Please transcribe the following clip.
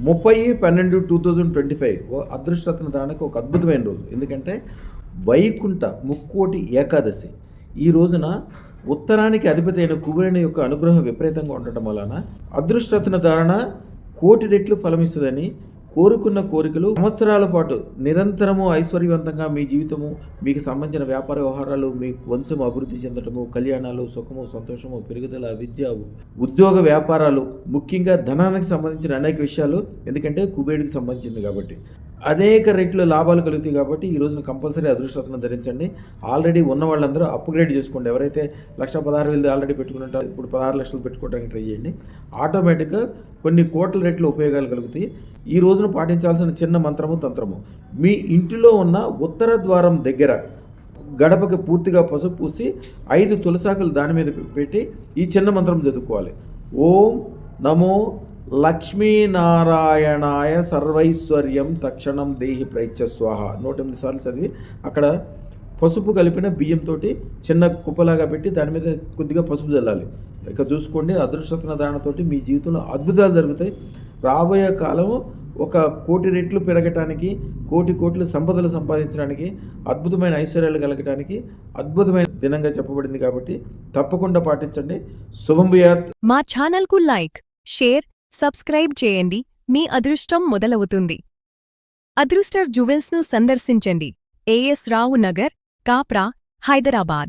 30/12/2025 అదృష్టరత్న ధారణకు ఒక అద్భుతమైన రోజు. ఎందుకంటే వైకుంఠ ముక్కోటి ఏకాదశి. ఈ రోజున ఉత్తరానికి అధిపతి అయిన కుబేరుని యొక్క అనుగ్రహం విపరీతంగా ఉండటం వలన అదృష్టరత్న ధారణ కోటి రెట్లు ఫలమిస్తుందని, కోరుకున్న కోరికలు సంవత్సరాల పాటు నిరంతరము ఐశ్వర్యవంతంగా మీ జీవితము, మీకు సంబంధించిన వ్యాపార వ్యవహారాలు, మీ వంశం అభివృద్ధి చెందటము, కళ్యాణాలు, సుఖము, సంతోషము, పెరుగుదల, విద్య, ఉద్యోగ వ్యాపారాలు, ముఖ్యంగా ధనానికి సంబంధించిన అనేక విషయాలు. ఎందుకంటే కుబేరుడికి సంబంధించింది కాబట్టి అనేక రెట్లు లాభాలు కలుగుతాయి. కాబట్టి ఈ రోజున కంపల్సరీ అదృష్టరత్న ధరించండి. ఆల్రెడీ ఉన్న వాళ్ళందరూ అప్గ్రేడ్ చేసుకోండి. ఎవరైతే 1,16,000 ఆల్రెడీ పెట్టుకుంటారో ఇప్పుడు 16 లక్షలు పెట్టుకోవడానికి ట్రై చేయండి. ఆటోమేటిక్గా కొన్ని కోట్ల రెట్లు ఉపయోగాలు కలుగుతాయి. ఈ రోజున పాటించాల్సిన చిన్న మంత్రము, తంత్రము, మీ ఇంటిలో ఉన్న ఉత్తర ద్వారం దగ్గర గడపకి పూర్తిగా పసుపు పూసి 5 తులసాకులు దాని మీద పెట్టి ఈ చిన్న మంత్రం చదువుకోవాలి. ఓం నమో లక్ష్మీనారాయణాయ సర్వైశ్వర్యం తక్షణం దేహి ప్రైత్య స్వాహ 108 సార్లు చదివి అక్కడ పసుపు కలిపిన బియ్యంతో చిన్న కుప్పలాగా పెట్టి దాని మీద కొద్దిగా పసుపు చల్లాలి. ఇక చూసుకోండి, అదృష్టరత్న ధారణతోటి మీ జీవితంలో అద్భుతాలు జరుగుతాయి. రాబోయే కాలము ఒక కోటి రెట్లు పెరగటానికి, కోటి కోట్ల సంపదలు సంపాదించడానికి, అద్భుతమైన ఐశ్వర్యాలు కలగటానికి అద్భుతమైన దినంగా చెప్పబడింది. కాబట్టి తప్పకుండా పాటించండి. శుభం భూయాత్. మా ఛానల్కు లైక్, షేర్, సబ్స్క్రైబ్ చేయండి. మీ అదృష్టం మొదలవుతుంది. అదృష్టర్ జ్యువెల్స్ను సందర్శించండి. ఏఎస్ రావు నగర్, కాప్రా, హైదరాబాద్.